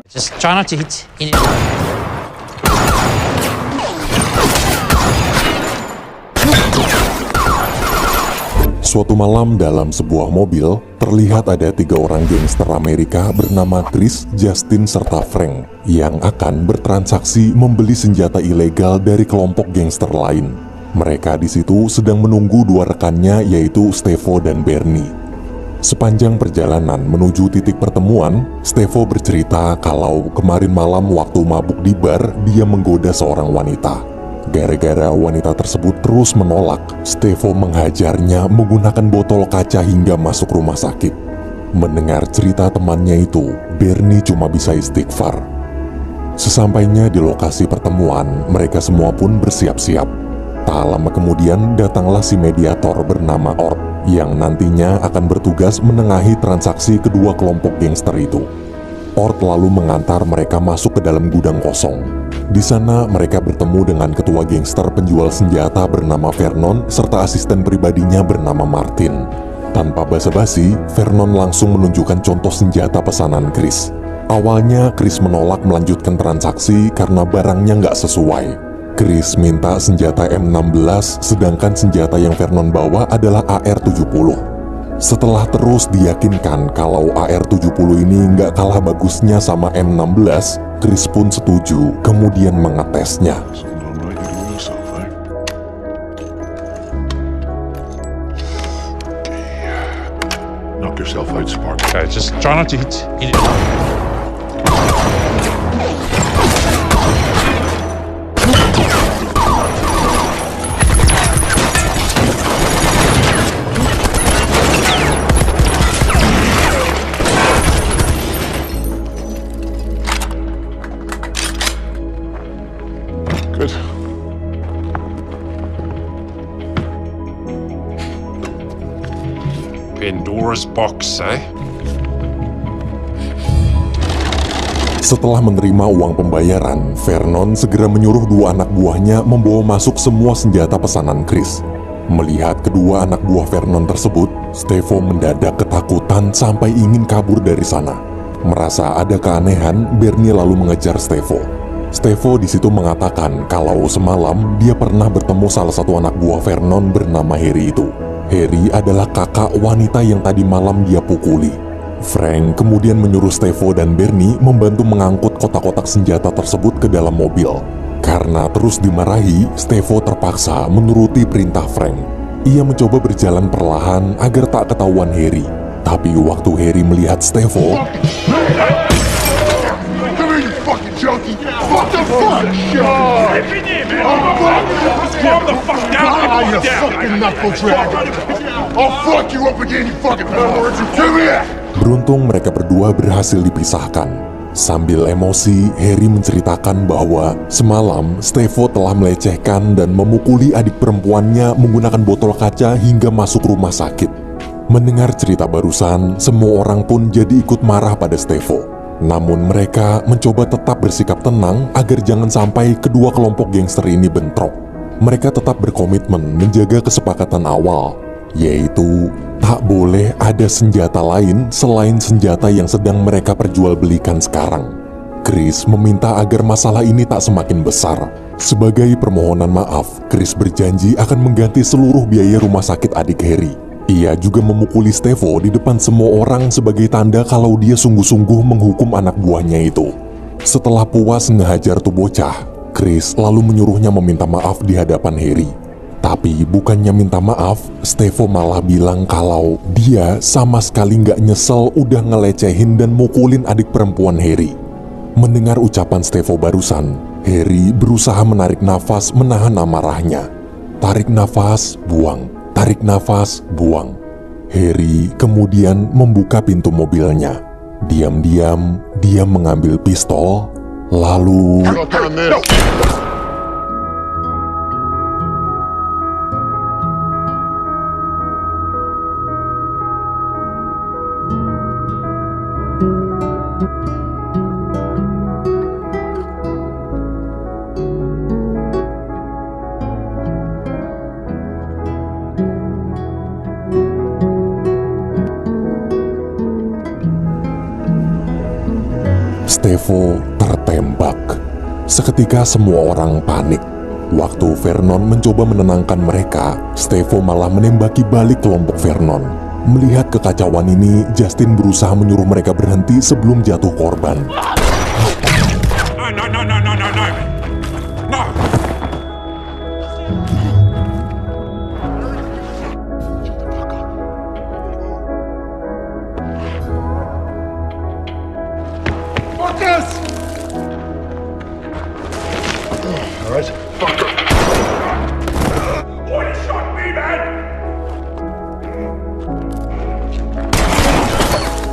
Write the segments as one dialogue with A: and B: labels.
A: Just try not to hit any.
B: Suatu malam dalam sebuah mobil, terlihat ada 3 orang gangster Amerika bernama Chris, Justin, serta Frank yang akan bertransaksi membeli senjata ilegal dari kelompok gangster lain. Mereka di situ sedang menunggu 2 rekannya yaitu Stevo dan Bernie. Sepanjang perjalanan menuju titik pertemuan, Stevo bercerita kalau kemarin malam waktu mabuk di bar, dia menggoda seorang wanita. Gara-gara wanita tersebut terus menolak, Stevo menghajarnya menggunakan botol kaca hingga masuk rumah sakit. Mendengar cerita temannya itu, Bernie cuma bisa istighfar. Sesampainya di lokasi pertemuan, mereka semua pun bersiap-siap. Tak lama kemudian datanglah si mediator bernama Ort yang nantinya akan bertugas menengahi transaksi kedua kelompok gangster itu. Ort lalu mengantar mereka masuk ke dalam gudang kosong. Di sana mereka bertemu dengan ketua gangster penjual senjata bernama Vernon serta asisten pribadinya bernama Martin. Tanpa basa-basi, Vernon langsung menunjukkan contoh senjata pesanan Chris. Awalnya Chris menolak melanjutkan transaksi karena barangnya nggak sesuai. Chris minta senjata M16 sedangkan senjata yang Vernon bawa adalah AR-70. Setelah terus diyakinkan kalau AR-70 ini nggak kalah bagusnya sama M16, Chris pun setuju, kemudian mengetesnya.
C: Knock yourself out, Spark.
A: Okay, just try not to hit any.
C: Good.
A: Pandora's box, eh?
B: Setelah menerima uang pembayaran, Vernon segera menyuruh 2 anak buahnya membawa masuk semua senjata pesanan Chris. Melihat kedua anak buah Vernon tersebut, Stevo mendadak ketakutan sampai ingin kabur dari sana. Merasa ada keanehan, Bernie lalu mengejar Stevo. Stevo di situ mengatakan kalau semalam dia pernah bertemu salah satu anak buah Vernon bernama Harry itu. Harry adalah kakak wanita yang tadi malam dia pukuli. Frank kemudian menyuruh Stevo dan Bernie membantu mengangkut kotak-kotak senjata tersebut ke dalam mobil. Karena terus dimarahi, Stevo terpaksa menuruti perintah Frank. Ia mencoba berjalan perlahan agar tak ketahuan Harry. Tapi waktu Harry melihat Stevo,
C: Junkie! What the fuck?
A: If you need, man. Calm the fuck down.
C: You fucking knuckle drag! I'll fuck you up again, you fucking pervert! Come here!
B: beruntung mereka berdua berhasil dipisahkan. Sambil emosi, Harry menceritakan bahwa semalam Stevo telah melecehkan dan memukuli adik perempuannya menggunakan botol kaca hingga masuk rumah sakit. Mendengar cerita barusan, semua orang pun jadi ikut marah pada Stevo. Namun mereka mencoba tetap bersikap tenang agar jangan sampai kedua kelompok gangster ini bentrok. Mereka tetap berkomitmen menjaga kesepakatan awal, yaitu tak boleh ada senjata lain selain senjata yang sedang mereka perjualbelikan sekarang. Chris meminta agar masalah ini tak semakin besar. Sebagai permohonan maaf, Chris berjanji akan mengganti seluruh biaya rumah sakit adik Harry. Ia juga memukuli Stevo di depan semua orang sebagai tanda kalau dia sungguh-sungguh menghukum anak buahnya itu. Setelah puas ngehajar tuh bocah, Chris lalu menyuruhnya meminta maaf di hadapan Harry. Tapi bukannya minta maaf, Stevo malah bilang kalau dia sama sekali nggak nyesel udah ngelecehin dan mukulin adik perempuan Harry. Mendengar ucapan Stevo barusan, Harry berusaha menarik nafas menahan amarahnya. Tarik nafas, buang. Tarik nafas, buang. Harry kemudian membuka pintu mobilnya. Diam-diam, dia mengambil pistol, lalu... Stevo tertembak. Seketika semua orang panik. Waktu Vernon mencoba menenangkan mereka, Stevo malah menembaki balik kelompok Vernon. Melihat kekacauan ini, Justin berusaha menyuruh mereka berhenti sebelum jatuh korban.
A: No.
C: Fuck this! Alright, fuck up.
A: Why you shot me, man?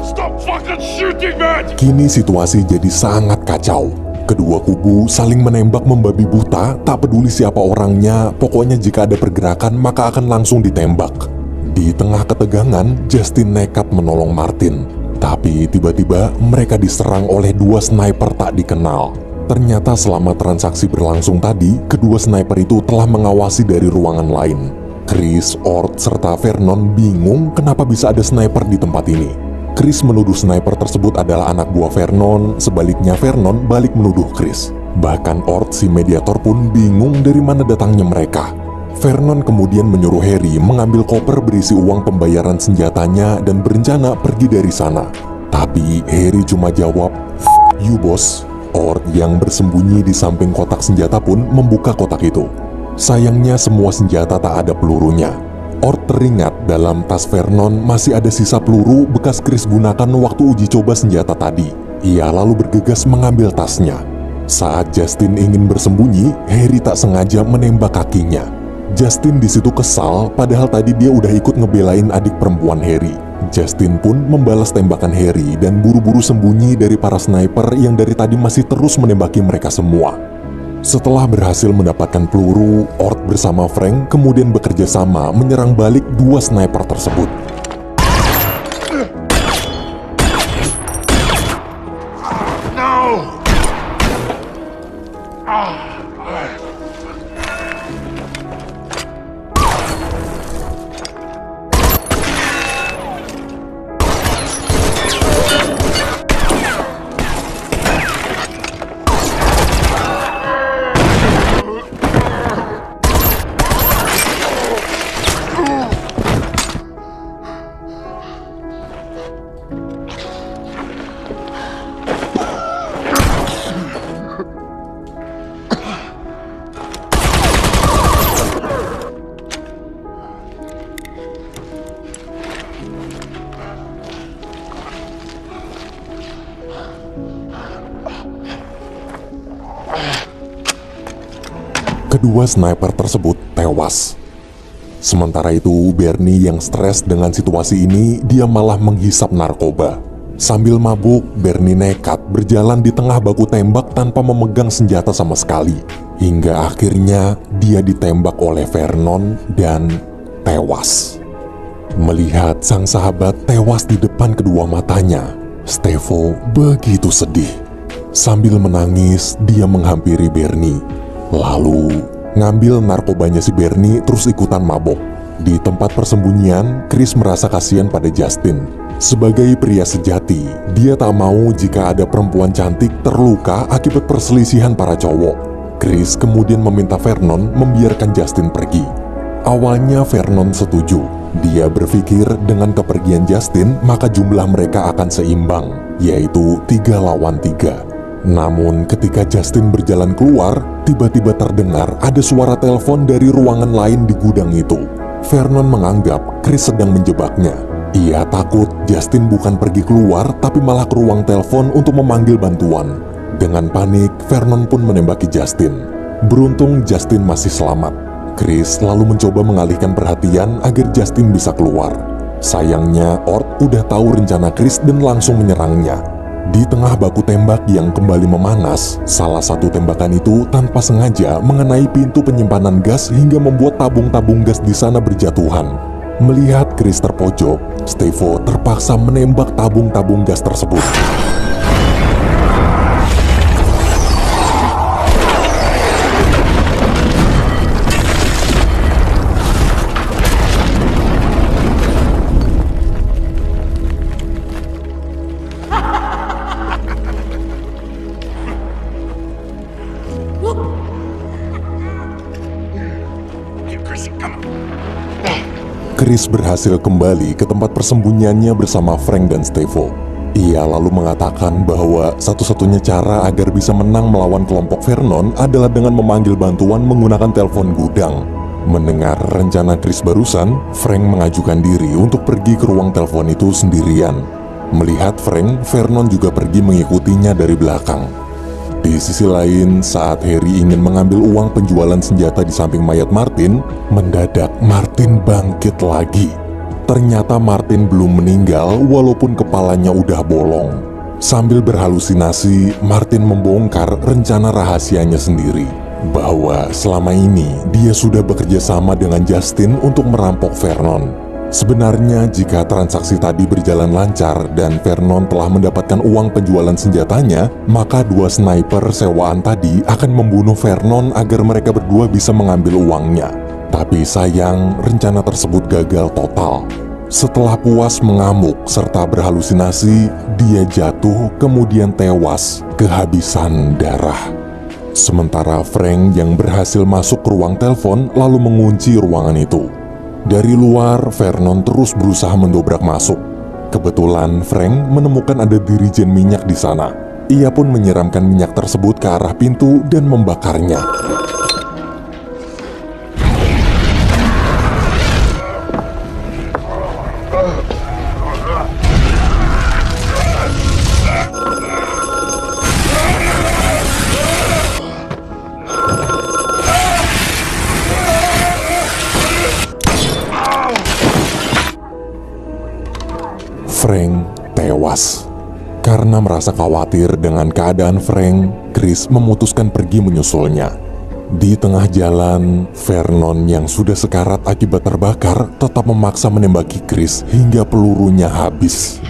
A: Stop fucking shooting, man!
B: Kini situasi jadi sangat kacau. Kedua kubu saling menembak membabi buta, tak peduli siapa orangnya, pokoknya jika ada pergerakan maka akan langsung ditembak. Di tengah ketegangan, Justin nekat menolong Martin. Tapi tiba-tiba mereka diserang oleh dua sniper tak dikenal. Ternyata selama transaksi berlangsung tadi, kedua sniper itu telah mengawasi dari ruangan lain. Chris, Ort, serta Vernon bingung kenapa bisa ada sniper di tempat ini. Chris menuduh sniper tersebut adalah anak buah Vernon, sebaliknya Vernon balik menuduh Chris. Bahkan Ort si mediator pun bingung dari mana datangnya mereka. Vernon kemudian menyuruh Harry mengambil koper berisi uang pembayaran senjatanya dan berencana pergi dari sana. Tapi Harry cuma jawab, "F you bos." Ort yang bersembunyi di samping kotak senjata pun membuka kotak itu. Sayangnya semua senjata tak ada pelurunya. Ort teringat dalam tas Vernon masih ada sisa peluru bekas Chris gunakan waktu uji coba senjata tadi. Ia lalu bergegas mengambil tasnya. Saat Justin ingin bersembunyi, Harry tak sengaja menembak kakinya. Justin di situ kesal, padahal tadi dia udah ikut ngebelain adik perempuan Harry. Justin pun membalas tembakan Harry dan buru-buru sembunyi dari para sniper yang dari tadi masih terus menembaki mereka semua. Setelah berhasil mendapatkan peluru, Ort bersama Frank kemudian bekerja sama menyerang balik dua sniper tersebut.
C: No!
B: Kedua sniper tersebut tewas. Sementara itu, Bernie yang stres dengan situasi ini, dia malah menghisap narkoba. Sambil mabuk, Bernie nekat berjalan di tengah baku tembak tanpa memegang senjata sama sekali. Hingga akhirnya dia ditembak oleh Vernon dan tewas. Melihat sang sahabat tewas di depan kedua matanya, Stevo begitu sedih. Sambil menangis, dia menghampiri Bernie. Lalu ngambil narkobanya si Bernie terus ikutan mabok. Di tempat persembunyian, Chris merasa kasihan pada Justin. Sebagai pria sejati, dia tak mau jika ada perempuan cantik terluka akibat perselisihan para cowok. Chris kemudian meminta Vernon membiarkan Justin pergi. Awalnya Vernon setuju. Dia berpikir dengan kepergian Justin maka jumlah mereka akan seimbang, yaitu 3 lawan 3. Namun ketika Justin berjalan keluar, tiba-tiba terdengar ada suara telepon dari ruangan lain di gudang itu. Vernon menganggap Chris sedang menjebaknya. Ia takut Justin bukan pergi keluar tapi malah ke ruang telepon untuk memanggil bantuan. Dengan panik, Vernon pun menembaki Justin. Beruntung Justin masih selamat. Chris lalu mencoba mengalihkan perhatian agar Justin bisa keluar. Sayangnya Ort udah tahu rencana Chris dan langsung menyerangnya. Di tengah baku tembak yang kembali memanas, salah satu tembakan itu tanpa sengaja mengenai pintu penyimpanan gas hingga membuat tabung-tabung gas di sana berjatuhan. Melihat Chris terpojok, Stevo terpaksa menembak tabung-tabung gas tersebut. Chris berhasil kembali ke tempat persembunyiannya bersama Frank dan Stevo. Ia lalu mengatakan bahwa satu-satunya cara agar bisa menang melawan kelompok Vernon adalah dengan memanggil bantuan menggunakan telepon gudang. Mendengar rencana Chris barusan, Frank mengajukan diri untuk pergi ke ruang telepon itu sendirian. Melihat Frank, Vernon juga pergi mengikutinya dari belakang. Di sisi lain, saat Harry ingin mengambil uang penjualan senjata di samping mayat Martin, mendadak Martin bangkit lagi. Ternyata Martin belum meninggal walaupun kepalanya udah bolong. Sambil berhalusinasi, Martin membongkar rencana rahasianya sendiri, bahwa selama ini dia sudah bekerja sama dengan Justin untuk merampok Vernon. Sebenarnya jika transaksi tadi berjalan lancar dan Vernon telah mendapatkan uang penjualan senjatanya, maka dua sniper sewaan tadi akan membunuh Vernon agar mereka berdua bisa mengambil uangnya. Tapi sayang, rencana tersebut gagal total. Setelah puas mengamuk serta berhalusinasi, dia jatuh kemudian tewas kehabisan darah. Sementara Frank yang berhasil masuk ke ruang telepon lalu mengunci ruangan itu. Dari luar, Vernon terus berusaha mendobrak masuk. Kebetulan Frank menemukan ada dirijen minyak di sana. Ia pun menyiramkan minyak tersebut ke arah pintu dan membakarnya. Frank tewas. Karena merasa khawatir dengan keadaan Frank, Chris memutuskan pergi menyusulnya. Di tengah jalan, Vernon yang sudah sekarat akibat terbakar tetap memaksa menembaki Chris hingga pelurunya habis.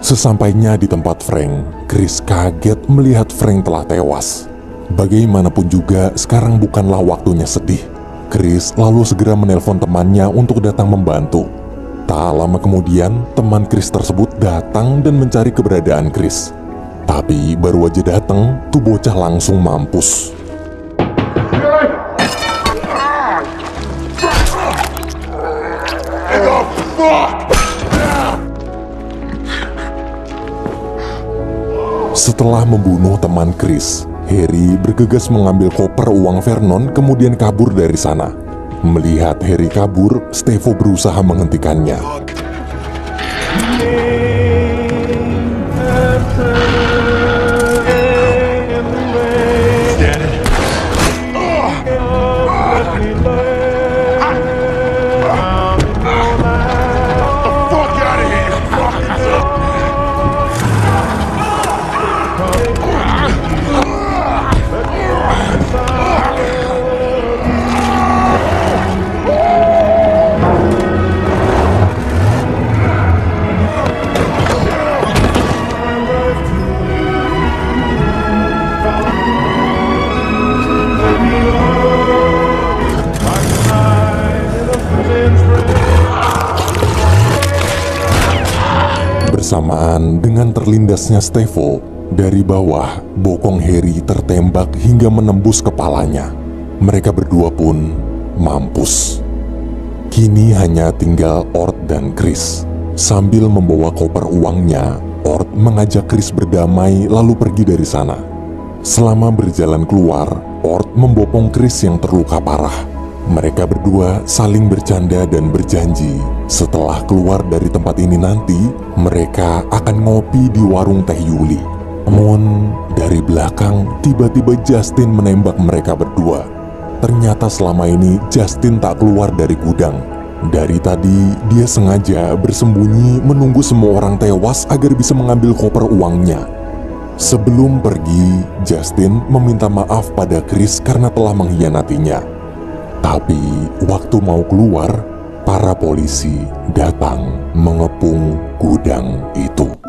B: Sesampainya di tempat Frank, Chris kaget melihat Frank telah tewas. Bagaimanapun juga, sekarang bukanlah waktunya sedih. Chris lalu segera menelpon temannya untuk datang membantu. Tak lama kemudian, teman Chris tersebut datang dan mencari keberadaan Chris. Tapi baru aja datang, tuh bocah langsung mampus. Setelah membunuh teman Chris, Harry bergegas mengambil koper uang Vernon kemudian kabur dari sana. Melihat Harry kabur, Stevo berusaha menghentikannya. Bersamaan dengan terlindasnya Stevo, dari bawah, bokong Harry tertembak hingga menembus kepalanya. Mereka berdua pun mampus. Kini hanya tinggal Ort dan Chris. Sambil membawa koper uangnya, Ort mengajak Chris berdamai lalu pergi dari sana. Selama berjalan keluar, Ort membopong Chris yang terluka parah. Mereka berdua saling bercanda dan berjanji setelah keluar dari tempat ini nanti mereka akan ngopi di warung teh Yuli. Namun dari belakang tiba-tiba Justin menembak mereka berdua. Ternyata selama ini Justin tak keluar dari gudang. Dari tadi dia sengaja bersembunyi menunggu semua orang tewas agar bisa mengambil koper uangnya. Sebelum pergi, Justin meminta maaf pada Chris karena telah mengkhianatinya. Tapi waktu mau keluar, para polisi datang mengepung gudang itu.